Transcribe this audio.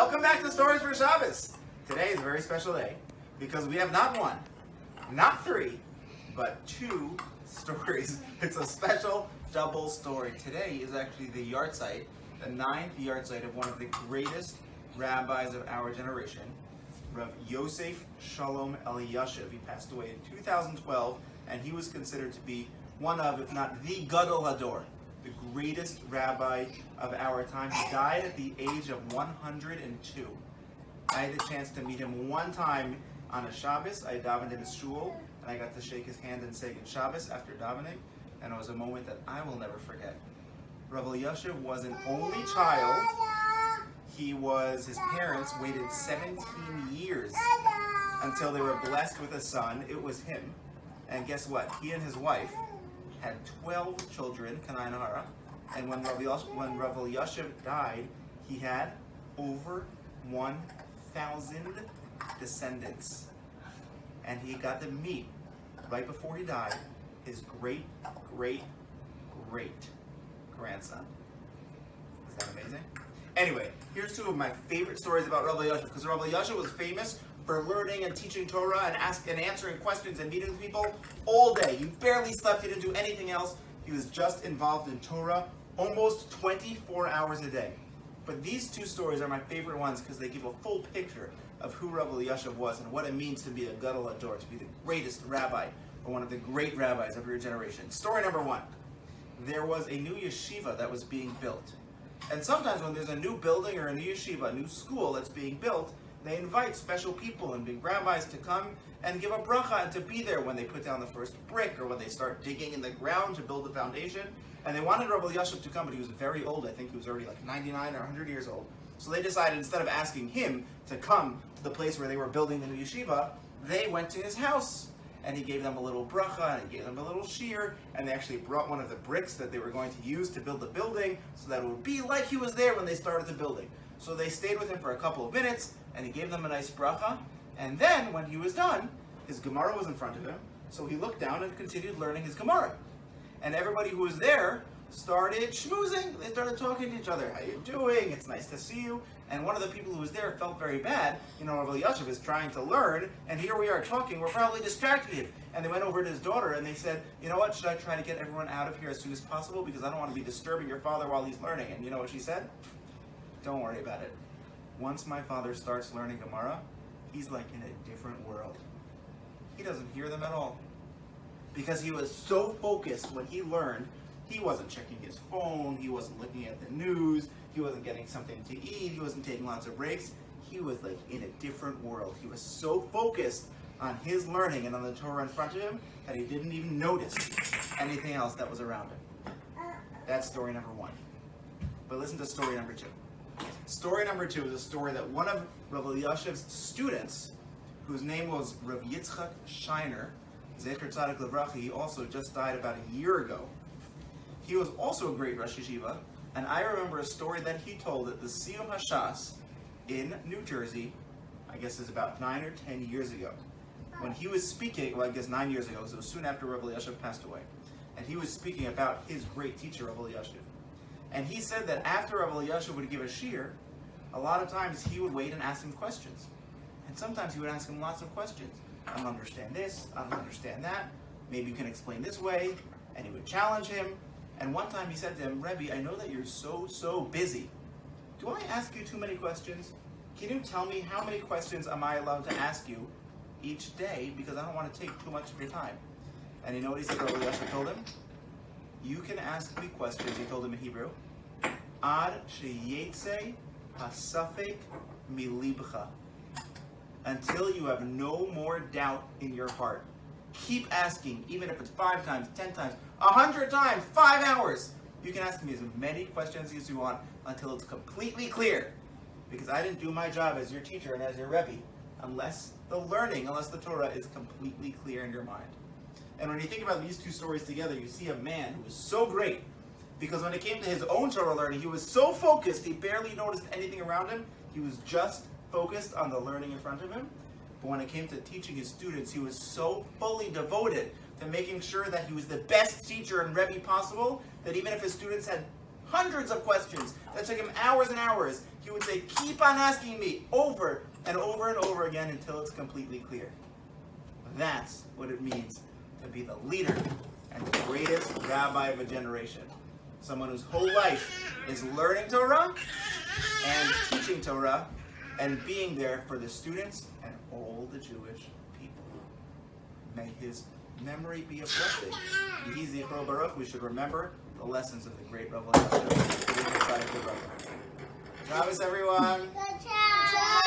Welcome back to Stories for Shabbos. Today is a very special day because we have not one, not three, but two stories. It's a special double story. Today is actually the yahrzeit, the 9th yahrzeit of one of the greatest rabbis of our generation, Rav Yosef Shalom Eliyashiv. He passed away in 2012, and he was considered to be one of, if not the Gadol Hador, the greatest rabbi of our time. He died at the age of 102. I had the chance to meet him one time on a Shabbos. I davened in his shul, and I got to shake his hand and say good Shabbos after davening, and it was a moment that I will never forget. Rav Eliyashiv was an only child. His parents waited 17 years until they were blessed with a son. It was him. And guess what? He and his wife had 12 children, Kanai Nahara. And when Rav Eliyashiv died, he had over 1,000 descendants. And he got to meet, right before he died, his great grandson. Is that amazing? Anyway, here's two of my favorite stories about Rav Eliyashiv, because Rav Eliyashiv was famous for learning and teaching Torah and answering questions and meeting with people all day. He barely slept, he didn't do anything else. He was just involved in Torah almost 24 hours a day. But these two stories are my favorite ones because they give a full picture of who Rav Eliyashiv was and what it means to be a Gadol Hador, to be the greatest rabbi, or one of the great rabbis of your generation. Story number one. There was a new yeshiva that was being built. And sometimes when there's a new building or a new yeshiva, a new school that's being built, they invite special people and big rabbis to come and give a bracha and to be there when they put down the first brick or when they start digging in the ground to build the foundation. And they wanted Rav Eliyashiv to come, but he was very old. I think he was already like 99 or 100 years old. So they decided, instead of asking him to come to the place where they were building the new yeshiva, they went to his house. And he gave them a little bracha, and he gave them a little shear, and they actually brought one of the bricks that they were going to use to build the building so that it would be like he was there when they started the building. So they stayed with him for a couple of minutes, and he gave them a nice bracha, and then when he was done, his Gemara was in front of him, so he looked down and continued learning his Gemara. And everybody who was there started schmoozing. They started talking to each other. How you doing? It's nice to see you. And one of the people who was there felt very bad. Rav Eliyashiv is trying to learn, and here we are talking. We're probably distracting him. And they went over to his daughter, and they said, you know what, should I try to get everyone out of here as soon as possible? Because I don't want to be disturbing your father while he's learning. And you know what she said? Don't worry about it. Once my father starts learning Gemara, he's like in a different world. He doesn't hear them at all. Because he was so focused when he learned, he wasn't checking his phone, he wasn't looking at the news, he wasn't getting something to eat, he wasn't taking lots of breaks. He was like in a different world. He was so focused on his learning and on the Torah in front of him that he didn't even notice anything else that was around him. That's story number one. But listen to story number two. Story number two is a story that one of Rav Eliyashiv's students, whose name was Rav Yitzchak Shiner, Zecher Tzadik Livracha, he also just died about a year ago. He was also a great Rosh Yeshiva, and I remember a story that he told at the Siyum HaShas in New Jersey, I guess it's about 9 or 10 years ago. When he was speaking, well, I guess 9 years ago, so it was soon after Rav Eliyashiv passed away. And he was speaking about his great teacher, Rav Eliyashiv. And he said that after Rav Eliyashiv would give a shir, a lot of times he would wait and ask him questions. And sometimes he would ask him lots of questions. I don't understand this, I don't understand that, maybe you can explain this way. And he would challenge him. And one time he said to him, Rebbe, I know that you're so busy. Do I ask you too many questions? Can you tell me how many questions am I allowed to ask you each day? Because I don't want to take too much of your time. And you know what he said, Rav Eliyashiv told him? You can ask me questions, he told him in Hebrew, Ad sheyetze hasafek milibcha. Until you have no more doubt in your heart. Keep asking, even if it's 5 times, 10 times, 100 times, 5 hours. You can ask me as many questions as you want until it's completely clear. Because I didn't do my job as your teacher and as your Rebbe unless the Torah is completely clear in your mind. And when you think about these two stories together, you see a man who was so great because when it came to his own Torah learning, he was so focused, he barely noticed anything around him. He was just focused on the learning in front of him. But when it came to teaching his students, he was so fully devoted to making sure that he was the best teacher and Rebbe possible, that even if his students had hundreds of questions that took him hours and hours, he would say, keep on asking me over and over and over again until it's completely clear. That's what it means to be the leader and the greatest rabbi of a generation. Someone whose whole life is learning Torah and teaching Torah and being there for the students and all the Jewish people. May his memory be a blessing. Yehi zichro baruch. We should remember the lessons of the great Rav Yasher. Shabbos, everyone. Good Shabbos.